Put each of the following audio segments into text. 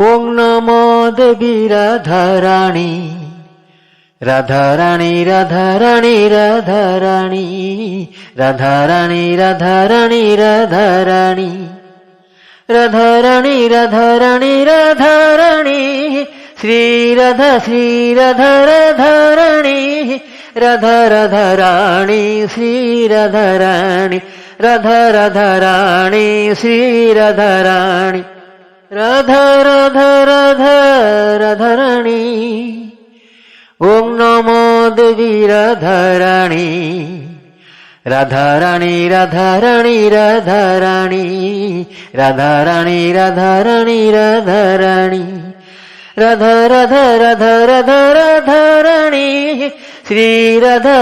ओं नमो देवी Radharani Radharani Radharani Radharani Radharani Radharani Radharani Radharani Radharani Radharani Shri Radha Radharani Radha Radharani Shri Radharani Radha Radharani Shri Radharani Radha Radha Radha Radharani ओं नमो देवी Radharani Radharani Radharani Radharani Radharani Radharani Radharani Radha Radha Radha Radha Radharani Shri Radha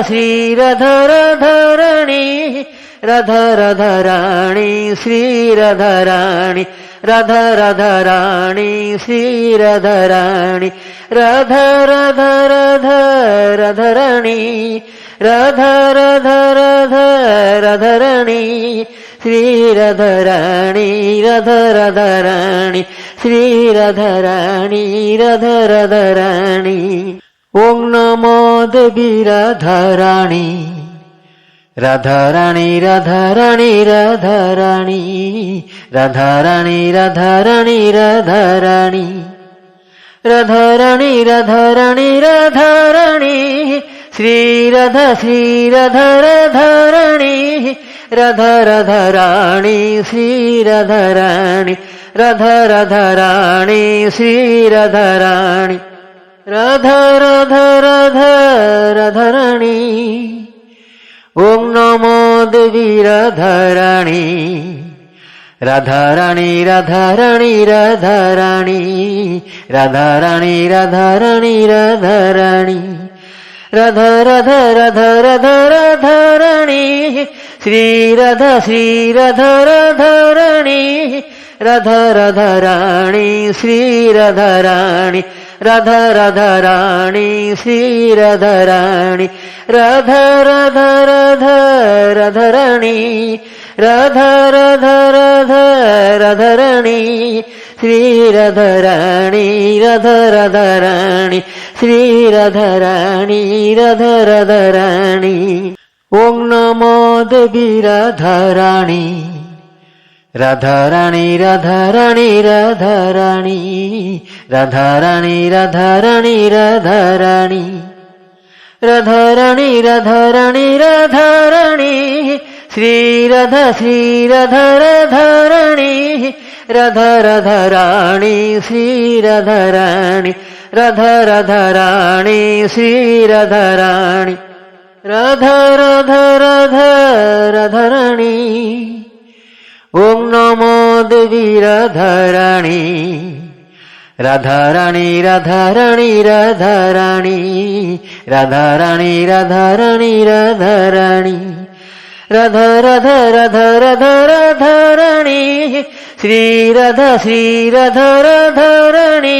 Radharani Radha Radharani Shri Radharani Radha Radharani Shri Radharani Radha Radha Radha Radharani Radha Radha Radha Radharani Shri Radharani Radha Radharani Shri Radharani Radha Radharani ओं नमो देवी Radharani Radharani Radharani Radharani Radharani Radharani Radharani Radharani Radharani Radharani Shri Radha Radharani Radha Radharani Shri Radharani Radha Radharani Shri Radharani Radha Radha Radha Radharani ओं नमो देवी Radharani Radharani Radharani Radharani Radharani Radharani Radharani Radha Radha Radha Radha Radharani Shri Radha Radharani Radha Radharani Shri Radharani Radha Radharani Shri Radharani Radha Radha Radha Radharani Radha Radha Radha Radharani Shri Radharani Radha Radharani Shri Radharani Radha Radharani ओं नमो देवी Radharani Radharani Radharani Radharani Radharani Radharani Radharani Radharani Radharani Radharani Shri Radha Radharani Radha Radharani Shri Radharani Radha Radharani Shri Radharani Radha Radha Radha Radharani ओं नमो देवी Radharani Radharani Radharani Radharani Radharani Radharani Radharani Radha Radha Radha Radha Radharani Shri Radha Radharani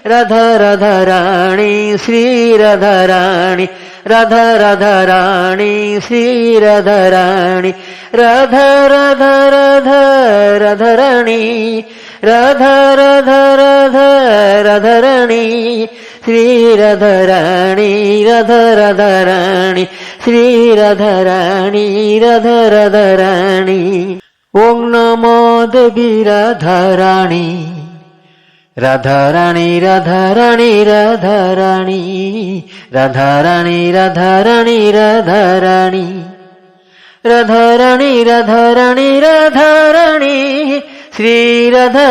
Radha Radharani Shri Radharani Radha Radharani Shri Radharani Radha Radha Radha Radharani Radha Radha Radha Radharani Shri Radharani Radha Radharani Shri Radharani Radha Radharani ओं नमो देवी Radharani Radharani Radharani Radharani Radharani Radharani Radharani Radharani Radharani Radharani Shri Radha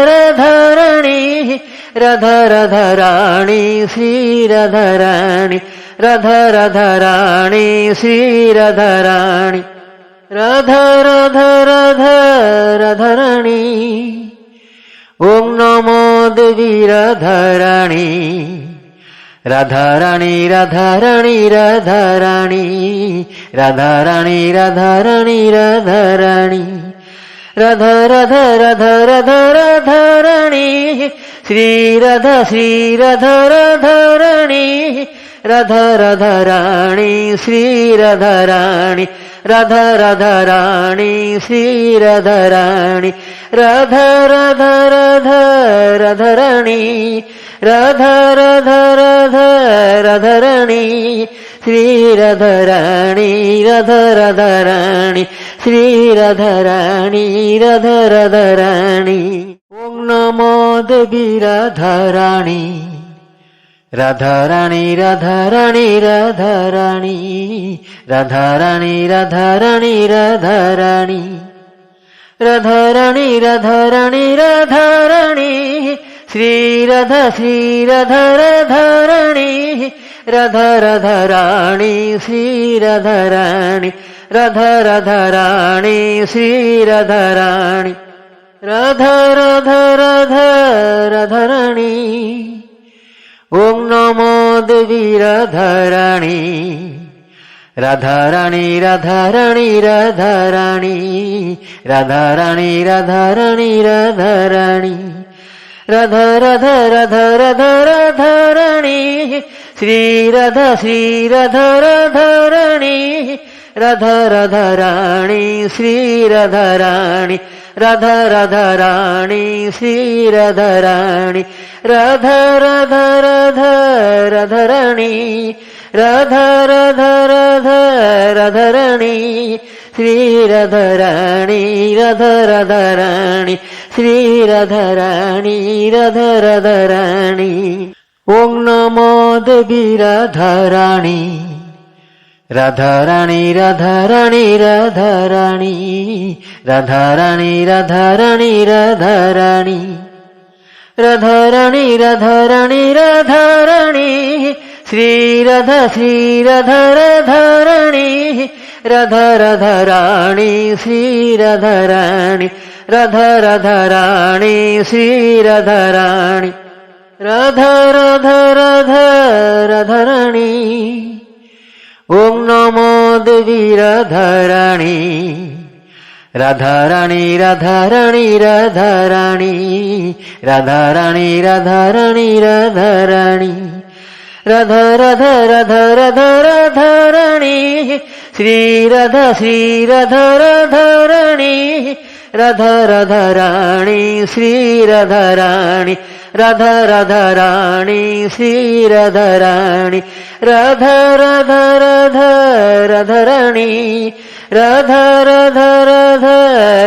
Radharani Radha Radharani Shri Radharani Radha Radharani Shri Radharani Radha Radha Radha Radharani ओं नमो देवी Radharani Radharani Radharani Radharani Radharani Radharani Radharani Radha Radha Radha Radha Radharani Shri Radha Radharani Radha Radharani Shri Radharani Radha Radha राणी Shri Radha राणी Radha Radha Radha Radha राणी Radha Radha Radha Radha राणी Shri Radha राणी Radha Radha राणी Shri Radha राणी Radha Radha राणी ओम नमो देवी Radha राणी Radha राणी Radha राणी Radha राणी Radha राणी Radha राणी Radha राणी Radha राणी Radha राणी Radha राणी Shri Radha Radha राणी Radha Radha राणी Shri Radha राणी Radha Radha राणी Shri Radha राणी Radha Radha Radha Radha राणी ओम नमो देवी Radha राणी Radha राणी Radha राणी Radha राणी Radha राणी Radha राणी Radha राणी Radha Radha Radha Radha Radha राणी Shri Radha Radha राणी Radha Radha राणी Shri Radha राणी Radha Radha राणी Shri Radha राणी Radha Radha Radha Radha राणी Radha Radha Radha Radha राणी Shri Radha राणी Radha Radha राणी Shri Radha राणी Radha Radha राणी ओम नमो देवी Radha राणी Radha राणी Radha राणी Radha राणी Radha राणी Radha राणी Radha राणी Radha राणी Radha राणी Radha राणी Shri Radha Radha राणी Radha Radha राणी Shri Radha राणी Radha Radha राणी Shri Radha राणी Radha Radha Radha Radha राणी ओम नमो देवी Radha राणी Radha राणी Radha राणी Radha राणी Radha राणी Radha राणी Radha राणी Radha Radha Radha Radha Radha राणी Shri Radha Radha राणी Radha Radha राणी Shri Radha राणी Radha Radha राणी Shri Radha राणी Radha Radha Radha Radha राणी Radha Radha Radha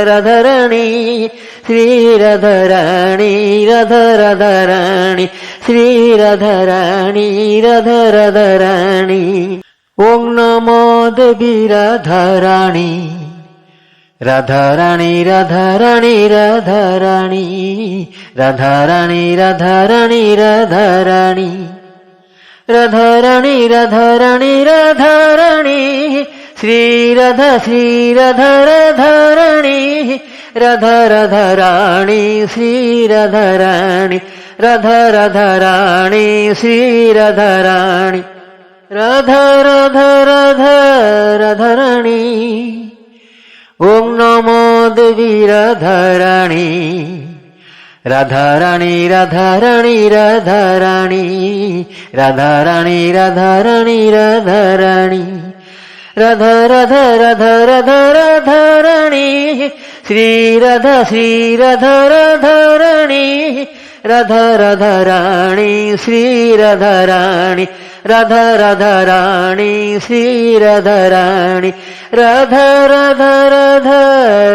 Radha राणी Shri Radha राणी Radha Radha राणी Shri Radha राणी Radha Radha राणी ओम नमो देवी Radha राणी Radha राणी Radha राणी Radha राणी Radha राणी Radha राणी Radha राणी Radha राणी Radha राणी Radha राणी Shri Radha Radha राणी Radha Radha राणी Shri Radha राणी Radha Radha राणी Shri Radha राणी Radha Radha Radha Radha राणी ओम नमो देवी Radha राणी Radha राणी Radha राणी Radha राणी Radha राणी Radha राणी Radha राणी Radha Radha Radha Radha Radha राणी Shri Radha Radha राणी Radha Radha राणी Shri Radha राणी Radha Radha राणी Shri Radha राणी Radha Radha Radha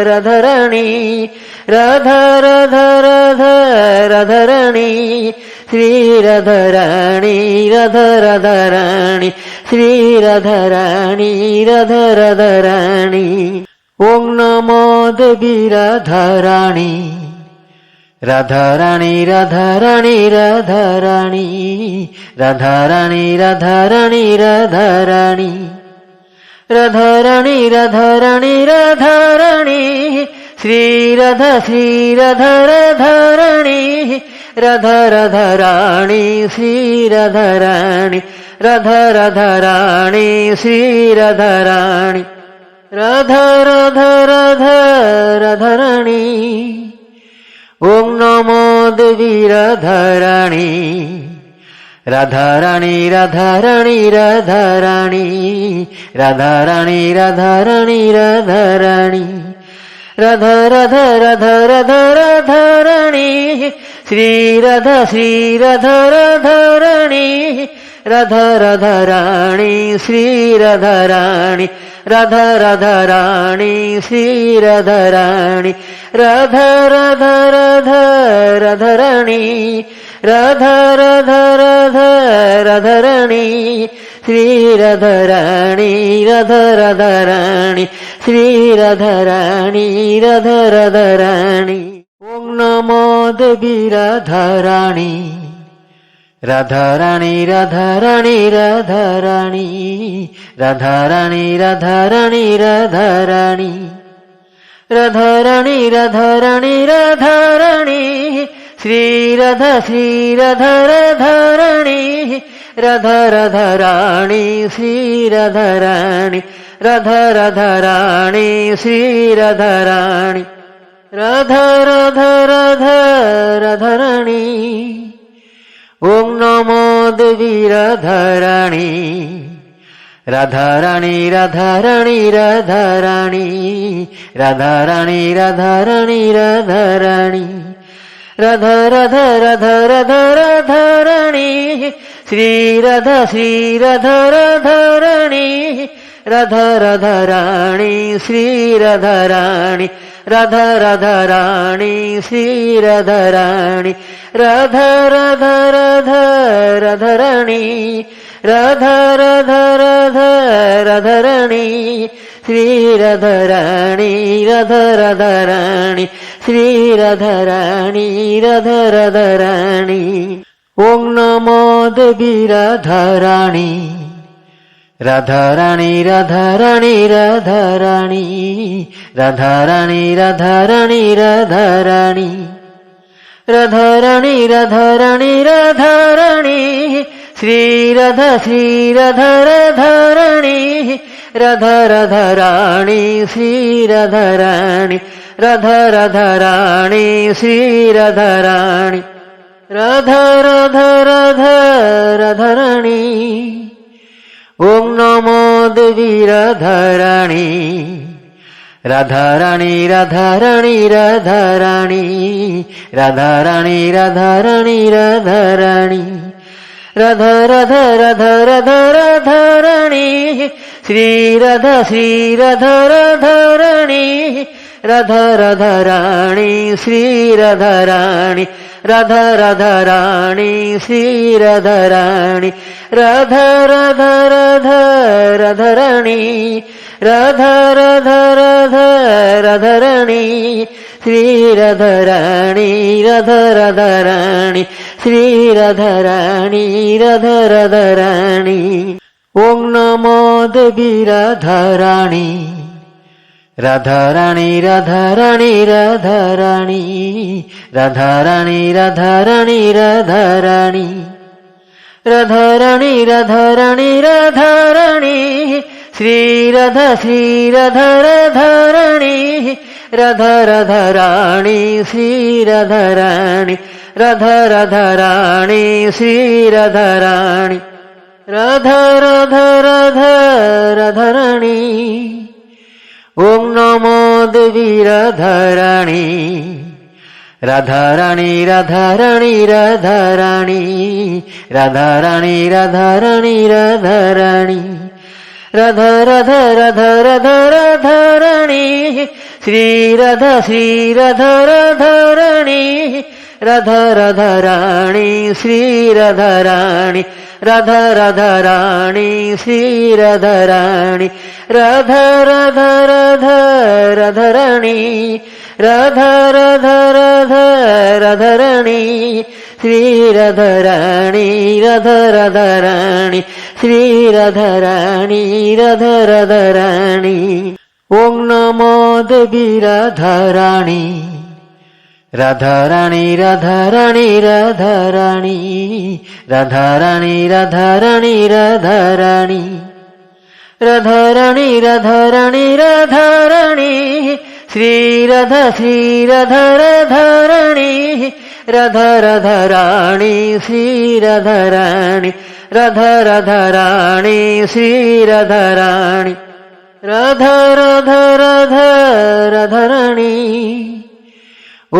Radha राणी Radha Radha Radha Radha राणी Shri Radha राणी Radha Radha राणी Shri Radha राणी Radha Radha राणी ओम नमो देवी Radha राणी Radha राणी Radha राणी Radha राणी Radha राणी Radha राणी Radha राणी Radha राणी Radha राणी Radha राणी Shri Radha Radha राणी Radha Radha राणी Shri Radha राणी Radha Radha राणी Shri Radha राणी Radha Radha Radha Radha राणी ओम नमो देवी Radha राणी Radharani Radharani Radharani Radharani Radharani Radharani Radha Radha Radha Radha Radharani Shri Radha Radharani Radha Radharani Shri Radharani Radha Radharani Shri Radharani Radha Radha Radha Radharani Radha Radha Radha Radharani Shri Radharani Radha Radharani Shri Radharani Radha Radharani ઓમ નમો દેવી Radharani Radharani Radharani Radharani Radharani Radharani Radharani Radharani Radharani Radharani Shri Radha Radharani Radha Radharani Shri Radharani Radha Radharani Shri Radharani Radha Radha Radha Radharani ઓમ નમો દેવી Radharani Radharani Radharani Radharani Radharani Radharani Radharani Radha Radha Radha Radha Radharani Shri Radha Radharani Radha Radharani Shri Radharani Radha Radharani Shri Radharani Radha Radha Radha Radharani Radha Radha Radha Radharani Shri Radharani Radha Radharani Shri Radharani Radha Radharani ઓમ નમો દેવી Radharani Radharani Radharani Radharani Radharani Radharani Radharani Radharani Radharani Radharani Shri Radha Radharani Radha Radharani Shri Radharani Radha Radharani Shri Radharani Radha Radha Radha Radharani ઓમ નમો દેવી Radharani Radharani Radharani Radharani Radharani Radharani Radharani Radha Radha Radha Radha Radharani Shri Radha Radharani Radha Radharani Shri Radharani Radha Radharani Shri Radharani Radha Radha Radha Radharani Radha Radha Radha Radharani Shri Radharani Radha Radharani Shri Radharani Radha Radharani ઓમ નમો દેવી Radharani Radharani Radharani Radharani Radharani Radharani Radharani Radharani Radharani Radharani Shri Radha Radharani Radha Radharani Shri Radharani Radha Radharani Shri Radharani Radha Radha Radha Radharani ઓમ નમો દેવી Radharani Radharani Radharani Radharani Radharani Radharani Radharani Radha Radha Radha Radha Radharani Shri Radha Radharani Radha Radharani Shri Radharani Radha Radharani Shri Radharani Radha Radha Radha Radharani Radha Radha Radha Radharani Shri Radharani Radha Radharani Shri Radharani Radha Radharani ઓમ નમો દેવી Radharani Radharani Radharani Radharani Radharani Radharani Radharani Radharani Radharani Radharani Shri Radha Radharani Radha Radha राणी Shri Radha राणी Radha Radha राणी Shri Radha राणी Radha Radha Radha Radha राणी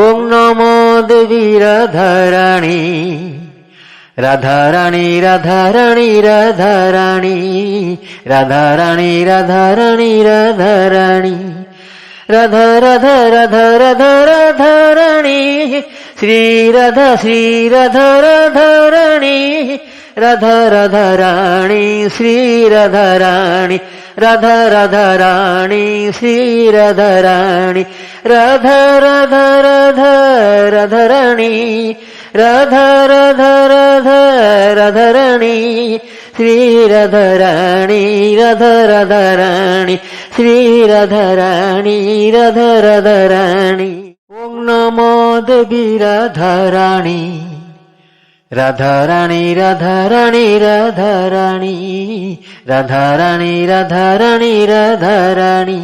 ओम नमो देवी Radha राणी Radha राणी Radha राणी Radha राणी Radha राणी Radha राणी Radha राणी Radha Radha Radha Radha Radha राणी Shri Radha Radha राणी Radha Radha राणी Shri Radha राणी Radha Radha राणी Shri Radha राणी Radha Radha Radha Radha राणी Radha Radha Radha Radha राणी Shri Radha राणी Radha Radha राणी Shri Radha राणी Radha Radha राणी ओम नमो देवी Radha राणी Radha राणी Radha राणी Radha राणी Radha राणी Radha राणी Radha राणी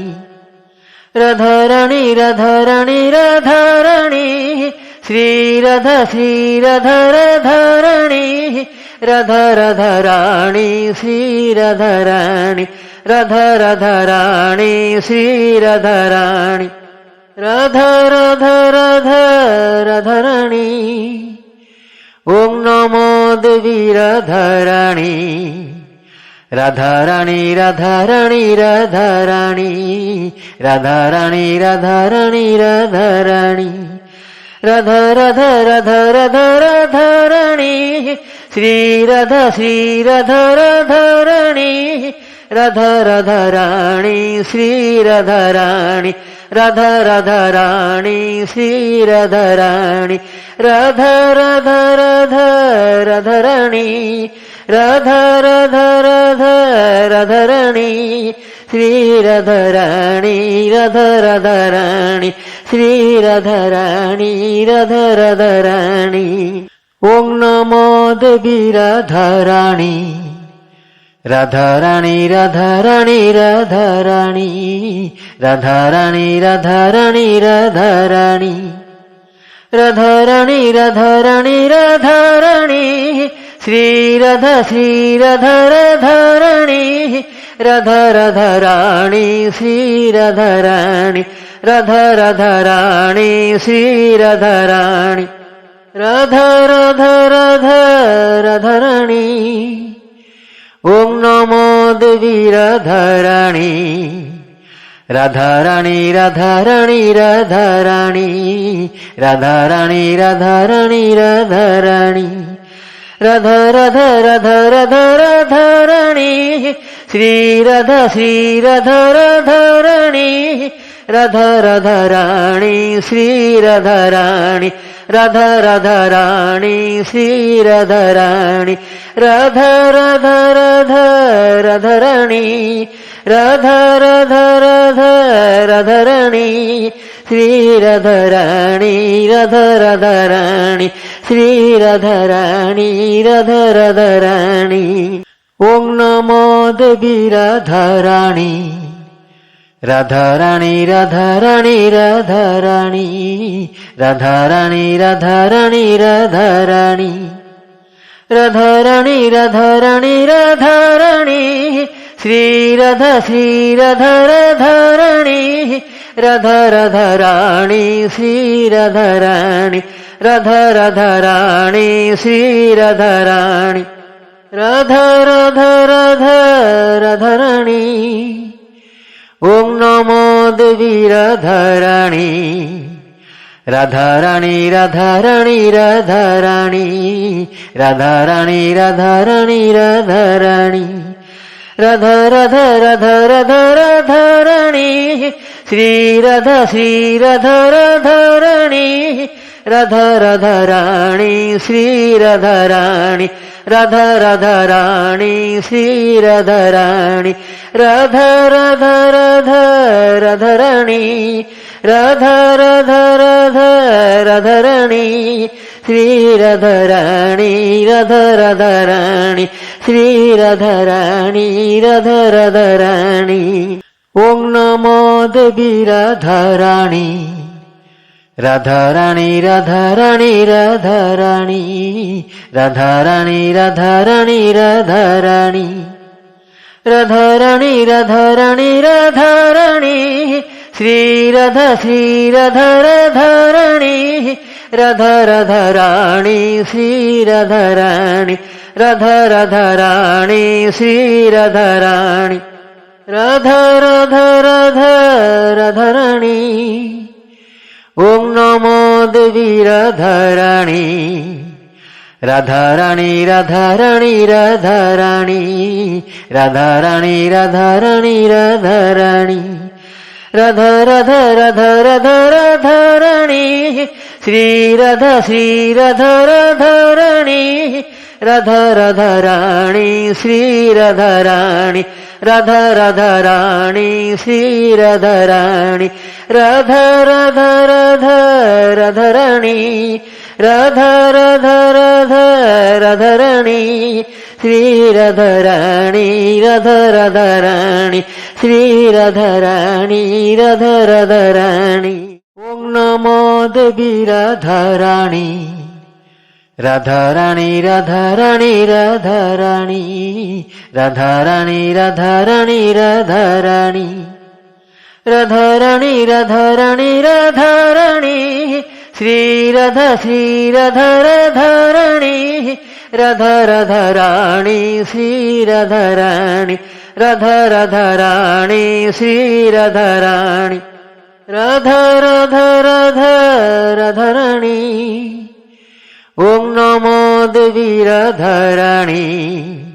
Radha राणी Radha राणी Radha राणी Shri Radha Radha राणी Radha Radha राणी Shri Radha राणी Radha Radha राणी Shri Radha राणी Radha Radha Radha Radha राणी ओम नमो देवी Radha राणी Radha राणी Radha राणी Radha राणी Radha राणी Radha राणी Radha राणी Radha Radha Radha Radha Radha राणी Shri Radha Radha राणी Radha Radha राणी Shri Radha राणी Radha Radha राणी Shri Radha राणी Radha Radha Radha Radha राणी Radha Radha Radha Radha राणी Shri Radha राणी Radha Radha राणी Shri Radha राणी Radha Radha राणी ओम नमो देवी Radha राणी Radha राणी Radha राणी Radha राणी Radha राणी Radha राणी Radha राणी Radha राणी Radha राणी Radha राणी Shri Radha Radha राणी Radha Radha राणी Shri Radha राणी Radha Radha राणी Shri Radha राणी Radha Radha Radha Radha राणी ओम नमो देवी Radha राणी Radha राणी Radha राणी Radha राणी Radha राणी Radha राणी Radha राणी Radha Radha Radha Radha Radha राणी Shri Radha Radha राणी Radha Radha राणी Shri Radha राणी Radha Radha राणी Shri Radha राणी Radha Radha Radha Radha राणी Radha Radha Radha Radha राणी Shri Radha राणी Radha Radha राणी Shri Radha राणी Radha Radha राणी ओम नमो देवी Radha राणी Radha राणी Radha राणी Radha राणी Radha राणी Radha राणी Radha राणी Radha राणी Radha राणी Radha राणी Shri Radha Radha राणी Radha Radha राणी Shri Radha राणी Radha Radha राणी Shri Radha राणी Radha Radha Radha Radha राणी ओम नमो देवी Radha राणी Radha राणी Radha राणी Radha राणी Radha राणी Radha राणी Radha राणी Radha Radha Radha Radha Radha राणी Shri Radha Radha राणी Radha Radha राणी Shri Radha राणी Radha Radha राणी Shri Radha राणी Radha Radha Radha Radha राणी Radha Radha Radha Radha राणी Shri Radha राणी Radha Radha राणी Shri Radha राणी Radha Radha राणी ओम नमो देवी Radha राणी Radharani Radharani Radharani Radharani Radharani Radharani Radharani Radharani Radharani Shri Radha Radharani Radha Radharani Shri Radharani Radha Radharani Shri Radharani Radha Radha Radha Radharani ઓમ નમો દેવી Radharani Radharani Radharani Radharani Radharani Radharani Radharani Radha Radha Radha Radha Radharani Shri Radha Radharani Radha Radharani Shri Radharani Radha Radharani Shri Radharani Radha Radha Radha Radharani Radha Radha Radha Radharani Shri Radharani Radha Radharani Shri Radharani Radha Radharani ઓમ નમો દેવી Radharani Radharani Radharani Radharani Radharani Radharani Radharani Radharani Radharani Radharani Shri Radha Radharani Radha Radharani Shri Radharani Radha Radharani Shri Radharani Radha Radha Radha Radharani ઓમ નમો દેવી Radharani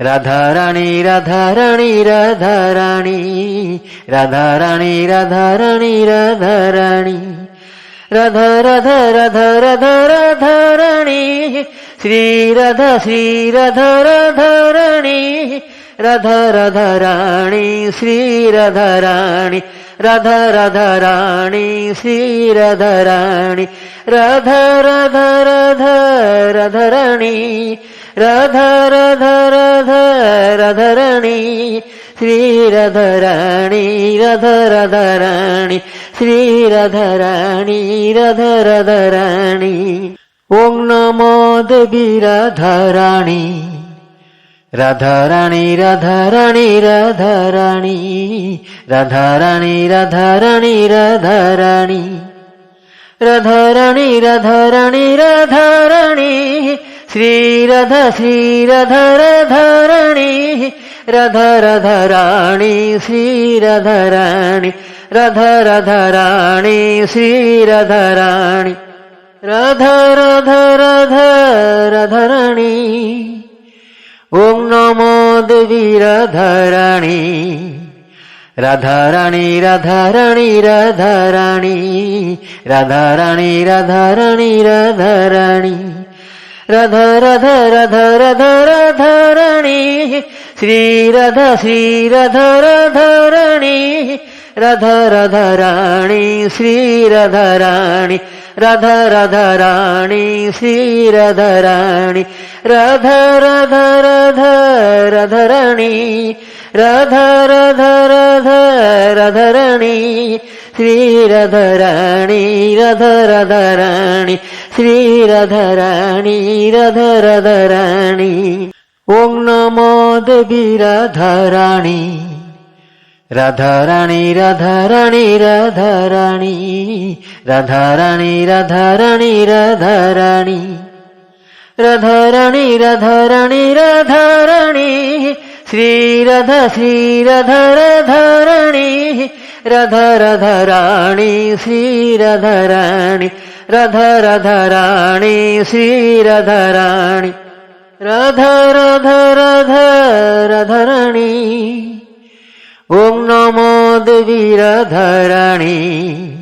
Radharani Radharani Radharani Radharani Radharani Radharani Radha Radha Radha Radha Radharani Shri Radha Radharani Radha Radharani Shri Radharani Radha Radharani Shri Radharani Radha Radha Radha Radharani Radha Radha Radha Radharani Shri Radharani Radha Radharani Shri Radharani Radha Radharani ઓમ નમો દેવી Radharani Radharani Radharani Radharani Radharani Radharani Radharani Radharani Radharani Radharani Shri Radharani Radha Radharani Shri Radharani Radha Radharani Shri Radharani Radha Radha Radha Radharani ઓમ નમો દેવી Radharani Radharani Radharani Radharani Radharani Radharani Radharani Radha Radha Radha Radha Radharani Shri Radharani Radha Radharani Shri Radharani Radha Radharani Shri Radharani Radha Radha Radha Radharani Radha Radha Radha Radharani Shri Radharani Radha Radharani Shri Radharani Radha Radharani ઓમ નમો દેવી Radharani Radharani Radharani Radharani Radharani Radharani Radharani Radharani Radharani Radharani Shri Radharani Radha Radharani Shri Radharani Radha Radharani Shri Radharani Radha Radha Radha Radharani ઓમ નમો દેવી Radharani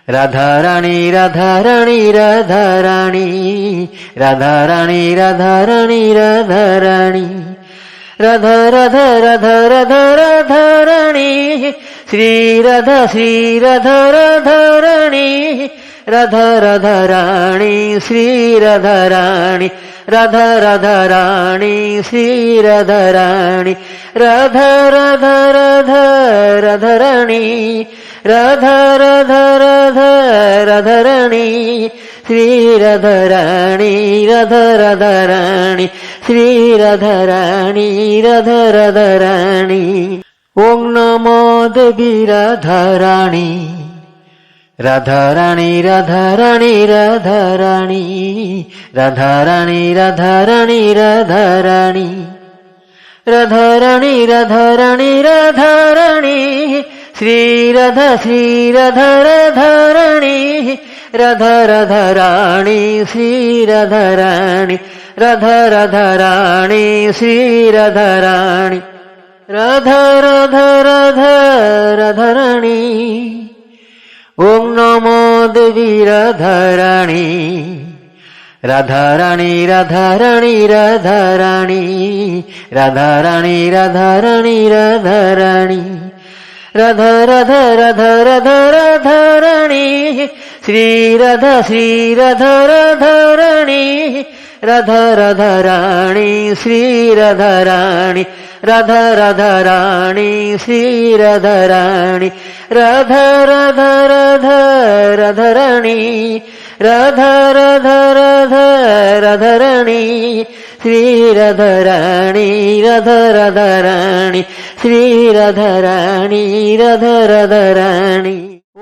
Radharani Radharani Radharani Radharani Radharani Radharani Radha Radha Radha Radha Radharani Shri Radharani Radha Radharani Shri Radharani Radha Radha राणी Shri Radha राणी Radha Radha Radha Radha राणी Radha Radha Radha Radha राणी Shri Radha राणी Radha Radha राणी Shri Radha राणी Radha Radha राणी ओम नमो देवी Radha राणी Radha राणी Radha राणी Radha राणी Radha राणी Radha राणी Radha राणी Radha राणी Radha राणी Radha राणी Shri Radha Radha राणी Radha Radha राणी Shri Radha राणी Radha Radha राणी Shri Radha राणी Radha Radha Radha Radha राणी ओम नमो देवी Radha राणी Radha राणी Radha राणी Radha राणी Radha राणी Radha राणी Radha राणी Radha Radha Radha Radha Radha राणी Shri Radha Radha राणी Radha Radha राणी Shri Radha राणी Radha Radha राणी Shri Radha राणी Radha Radha Radha Radha राणी Radha Radha Radha Radha राणी Shri Radha राणी Radha Radha राणी Shri Radha राणी Radha Radha राणी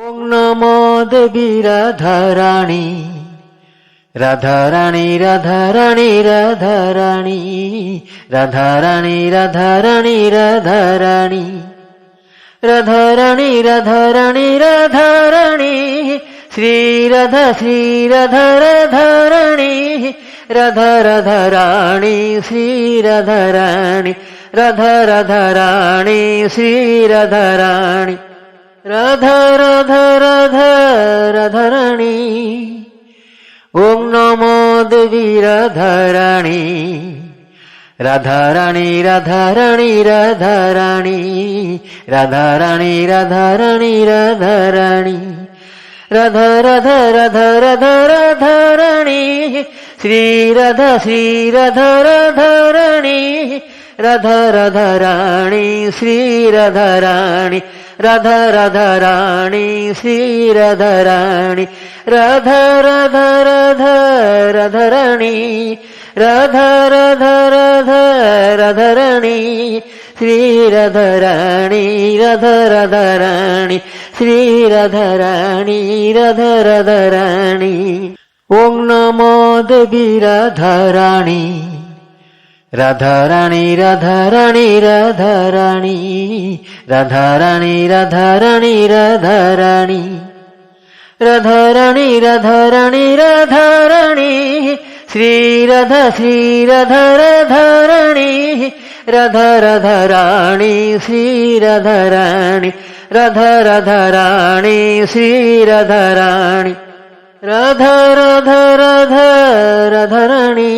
ओम नमो देवी Radha राणी Radha राणी Radha राणी Radha राणी Radha राणी Radha राणी Radha राणी Radha राणी Radha राणी Radha राणी Shri Radha Radha राणी Radha Radha राणी Shri Radha राणी Radha Radha राणी Shri Radha राणी Radha Radha Radha Radha राणी ओम नमो देवी Radha राणी Radha राणी Radha राणी Radha राणी Radha राणी Radha राणी Radha राणी Radha Radha Radha Radha Radha राणी Shri Radha Radha राणी Radha Radha राणी Shri Radha राणी Radha Radha राणी Shri Radha राणी Radha Radha Radha Radha राणी Radha Radha Radha Radha राणी Shri Radha राणी Radha Radha राणी Shri Radha राणी Radha Radha राणी ओम नमो देवी Radha राणी Radha राणी Radha राणी Radha राणी Radha राणी Radha राणी Radha राणी Radha राणी Radha राणी Radha राणी Shri Radha Radha राणी Radha Radha राणी Shri Radha राणी Radha Radha राणी Shri Radha राणी Radha Radha Radha Radha राणी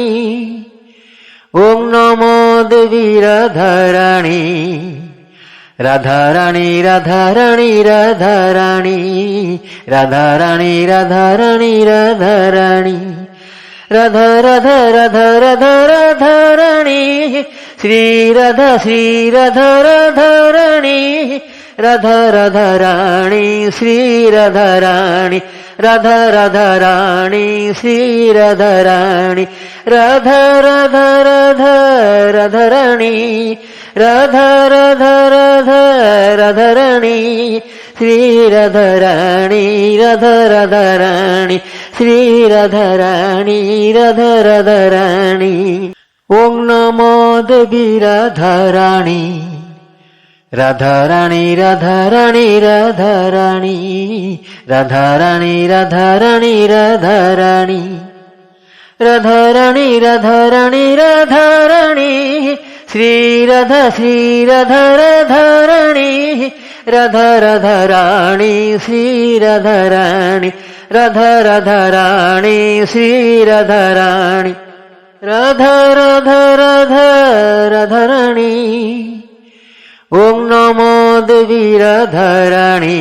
ओम नमो देवी Radha राणी Radha राणी Radha राणी Radha राणी Radha राणी Radha राणी Radha राणी Radha Radha Radha Radha Radha राणी Shri Radha Radha राणी Radha Radha राणी Shri Radha राणी Radha Radha राणी Shri Radha राणी Radha Radha Radha Radha राणी Radha Radha Radha Radha राणी Shri Radha राणी Radha Radha राणी Shri Radha राणी Radha Radha राणी ओम नमो देवी Radha राणी Radha राणी Radha राणी Radha राणी Radha राणी Radha राणी Radha राणी Radha राणी Radha राणी Radha राणी Shri Radha Radha राणी Radha Radha राणी Shri Radha राणी Radha Radha राणी Shri Radha राणी Radha Radha Radha Radha राणी ओम नमो देवी Radha राणी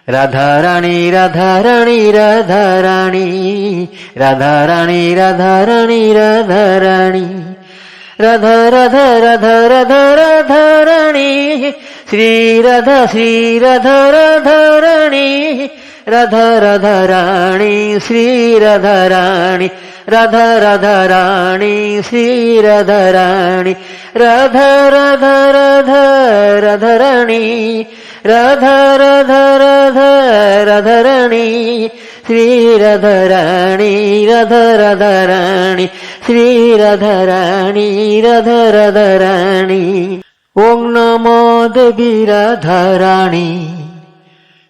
Radharani Radharani Radharani Radharani Radharani Radharani Radha Radha Radha Radha Radharani Shri Radha Radharani Radha Radha Rani Shri Radharani Radha Radha Rani Shri Radharani Radha Radha Radha Radharani Radha Radha Radha Radharani Shri Radharani Radha Radharani Shri Radharani Radha Radharani ઓમ નમો દેવી Radharani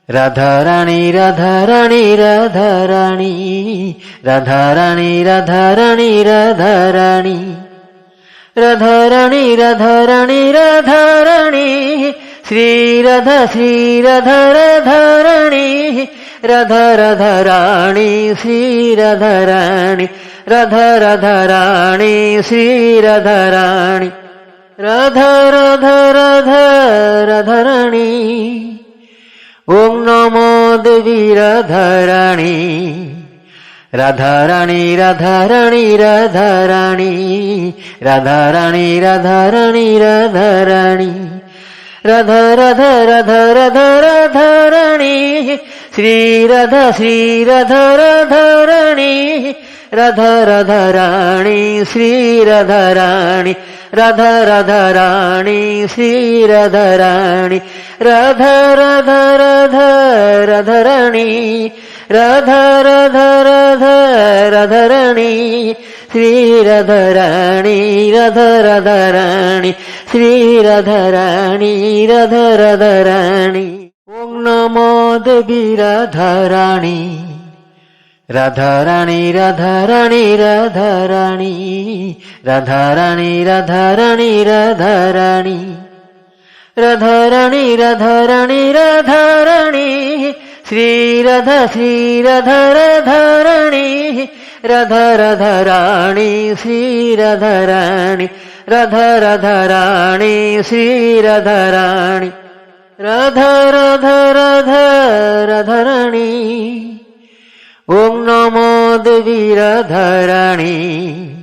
Radharani Radharani Radharani Radharani Radharani Radharani Radharani Radharani Radharani Shri Radha Radharani Radha Radha Rani Shri Radharani Radha Radha Rani Shri Radharani Radha Radha Radha Radharani ઓમ નમો દેવી Radharani Radharani Radharani Radharani Radharani Radharani Radharani Radha Radha Radha Radha Radharani Shri Radha Radharani Radha Radha Rani Shri Radharani Radha Radha Rani Shri Radharani Radha Radha Radha Radharani Radha Radha Radha Radharani Shri Radharani Radha Radharani Shri Radharani Radha Radharani ઓમ નમો દેવી Radharani Radharani Radharani Radharani Radharani Radharani Radharani Radharani Radharani Radharani Shri Radha Radharani Radha Radha Rani Shri Radharani Radha Radha Rani Shri Radharani Radha Radha Radha Radharani ઓમ નમો દેવી Radharani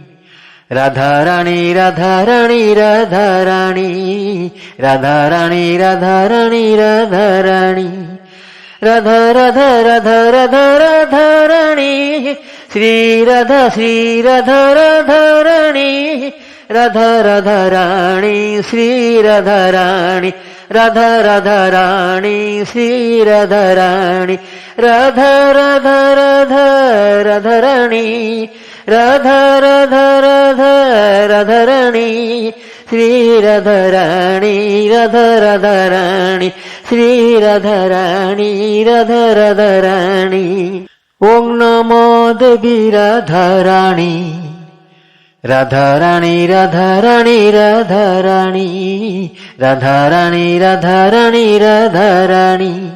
Radharani Radharani Radharani Radharani Radharani Radharani Radha Radha Radha Radha Radharani Shri Radha Radharani Radha Radha Rani Shri Radharani Radha Radha Rani Shri Radharani Radha Radha Radha Radharani Radha Radha Radha Radharani Shri Radharani Radha Radharani Shri Radharani Radha Radharani ઓમ નમો દેવી Radharani Radharani Radharani Radharani Radharani Radharani Radharani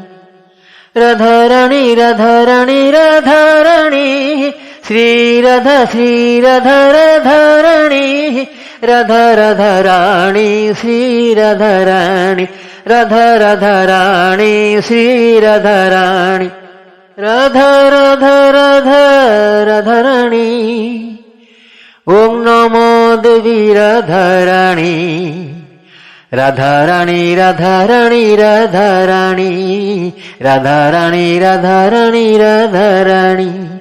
Radharani Radharani Radharani Shri Radha Radharani Radha Radha Rani Shri Radharani Radha Radha Rani Shri Radharani Radha Radha Radha Radharani ઓમ નમો દેવી Radharani Radharani Radharani Radharani Radharani Radharani Radharani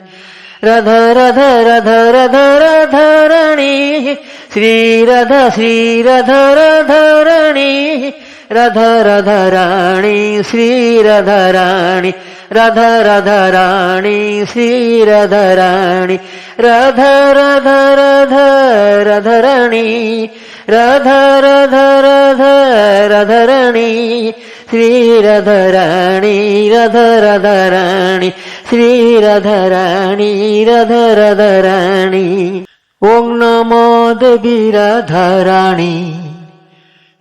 Radha Radha Radha Radha Radharani Shri Radha Radharani Radha Radha Rani Shri Radharani Radha Radha Rani Shri Radharani Radha Radha Radha Radharani Radha Radha Radha Radharani Shri Radharani Radha Radharani Shri Radharani Radha Radharani ઓમ નમો દેવી Radharani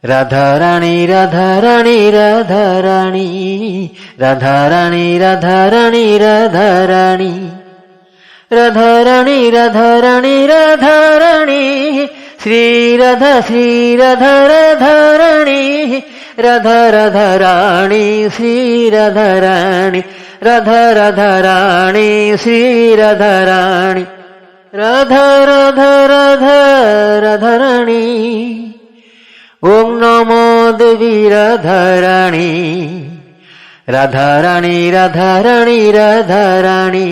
Radharani Radharani Radharani Radharani Radharani Radharani Radharani Radharani Radharani Shri Radha Radharani Radha Radha राणी Shri Radha राणी Radha Radha राणी Shri Radha राणी Radha Radha Radha Radha राणी ओम नमो देवी Radha राणी Radha राणी Radha राणी Radha राणी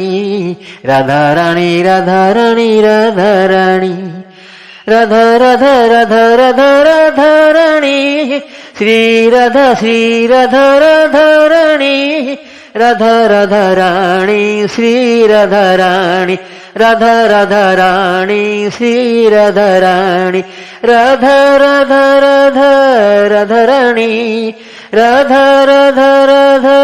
Radha राणी Radha राणी Radha राणी Radha Radha Radha Radha Radha राणी Shri Radha Radha राणी Radha Radha राणी Shri Radha राणी Radha Radha राणी Shri Radha राणी Radha Radha Radha Radha राणी Radha Radha Radha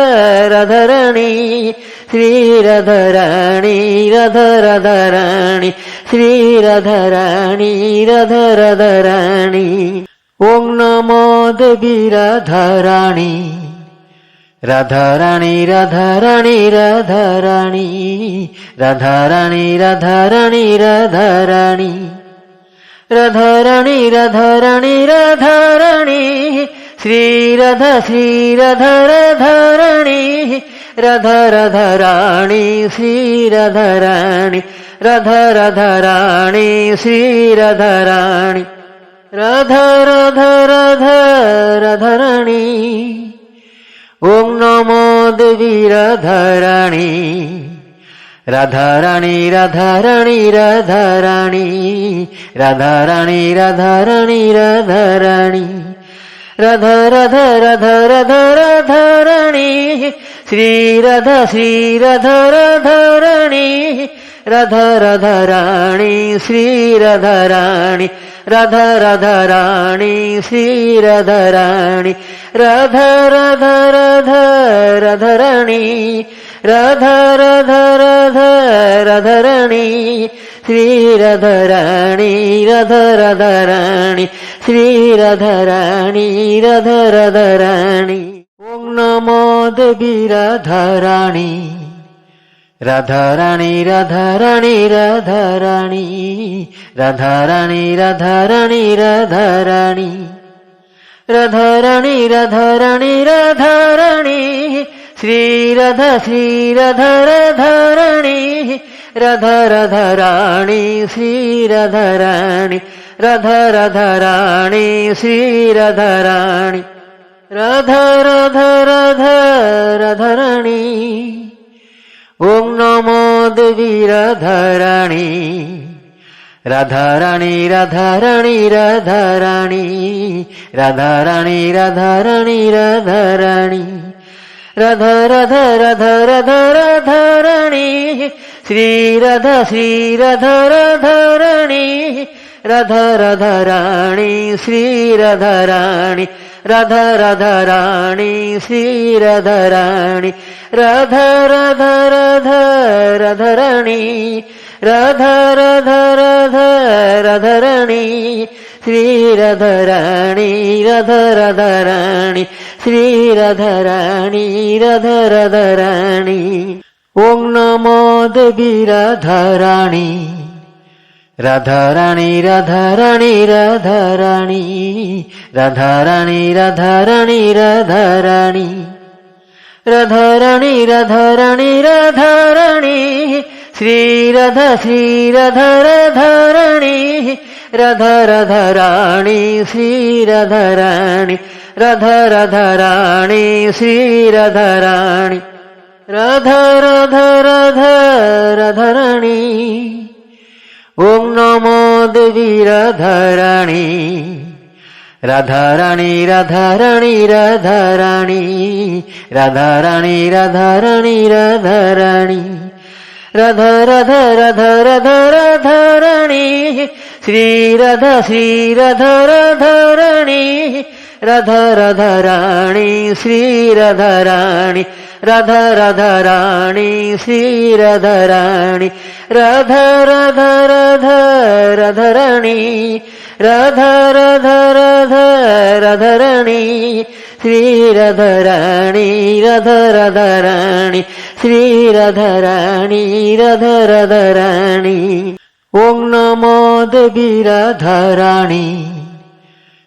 Radha राणी Shri Radha राणी Radha Radha राणी Shri Radha राणी Radha Radha राणी ओम नमो देवी Radha राणी Radha राणी Radha राणी Radha राणी Radha राणी Radha राणी Radha राणी Radha राणी Radha राणी Radha राणी Shri Radha Radha राणी Radha Radha राणी Shri Radha राणी Radha Radha राणी Shri Radha राणी Radha Radha Radha Radha राणी ओम नमो देवी Radha राणी Radha राणी Radha राणी Radha राणी Radha राणी Radha राणी Radha राणी Radha Radha Radha Radha Radha राणी Shri Radha Radha राणी Radha Radha राणी Shri Radha राणी Radha Radha राणी Shri Radha राणी Radha Radha Radha Radha राणी Radha Radha Radha Radha राणी Shri Radha राणी Radha Radha राणी Shri Radha राणी Radha Radha राणी ओम नमो देवी Radha राणी Radha राणी Radha राणी Radha राणी Radha राणी Radha राणी Radha राणी Radha राणी Radha राणी Radha राणी Shri Radha Radha राणी Radha Radha राणी Shri Radha राणी Radha Radha राणी Shri Radha राणी Radha Radha Radha Radha राणी ओम नमो देवी Radha राणी Radha राणी Radha राणी Radha राणी Radha राणी Radha राणी Radha राणी Radha Radha Radha Radha Radha राणी Shri Radha Radha राणी Radha Radha राणी Shri Radha राणी Radha Radha राणी Shri Radha राणी Radha Radha Radha Radha राणी Radha Radha Radha Radha राणी Shri Radha राणी Radha Radha राणी Shri Radha राणी Radha Radha राणी ओम नमो देवी Radha राणी Radha राणी Radha राणी Radha राणी Radha राणी Radha राणी Radha राणी Radha राणी Radha राणी Radha राणी Shri Radha Radha राणी Radha Radha राणी Shri Radha राणी Radha Radha राणी Shri Radha राणी Radha Radha Radha Radha राणी ओम नमो देवी Radha राणी Radha राणी Radha राणी Radha राणी Radha राणी Radha राणी Radha राणी Radha Radha Radha Radha Radha राणी Shri Radha Radha राणी Radha Radha राणी Shri Radha राणी Radha Radha राणी Shri Radha राणी Radha Radha Radha Radha राणी Radha Radha Radha Radha राणी Shri Radha राणी Radha Radha राणी Shri Radha राणी Radha Radha राणी ओम नमो देवी Radha राणी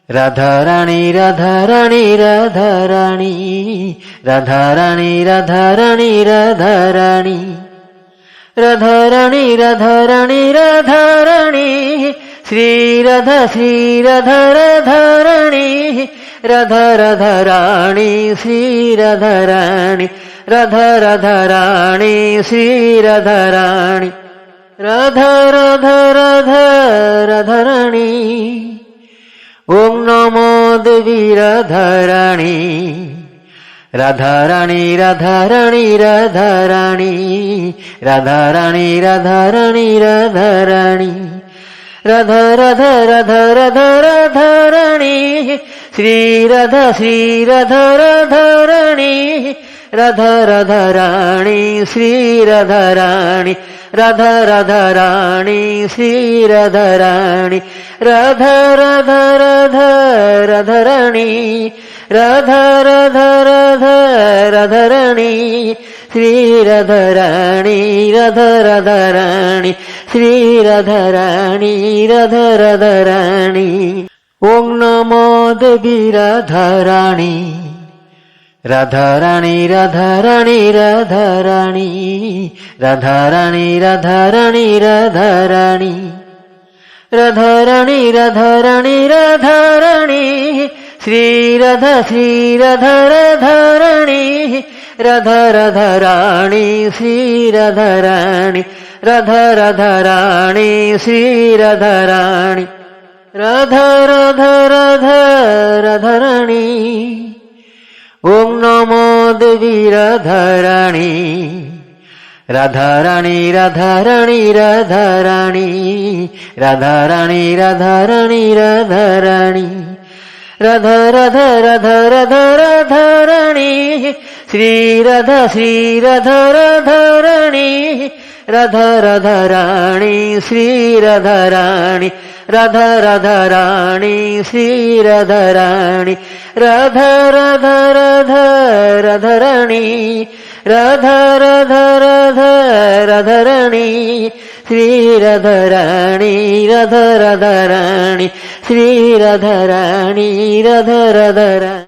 Radharani Radharani Radharani Radharani Radharani Radharani Radharani Radharani Radharani Shri Radha Radharani Radha Radharani Shri Radharani Radha Radharani Shri Radharani Radha Radha Radha Radharani ઓમ નમો દેવી Radharani Radharani Radharani Radharani Radharani Radharani Radharani Radha Radha Radha Radha Radharani Shri Radha Radharani Radha Radharani Shri Radharani Radha Radharani Shri Radharani Radha Radha Radha Radharani Radha Radha Radha Radharani Shri Radharani Radha Radharani Shri Radharani Radha Radharani ઓમ નમો દેવી Radharani Radharani Radharani Radharani Radharani Radharani Radharani Radharani Radharani Radharani Shri Radha Radharani Radha Radharani Shri Radharani Radha Radharani Shri Radharani Radha Radha Radha Radharani ઓમ નમો દેવી Radharani Radharani Radharani Radharani Radharani Radharani Radharani Radha Radha Radha Radha Radharani Shri Radha Radharani Radha Radharani Shri Radharani Radha Radharani Shri Radharani Radha Radha Radha Radharani Radha Radha Radha Radharani Shri Radharani Radha Radharani Shri Radharani Radha Radharani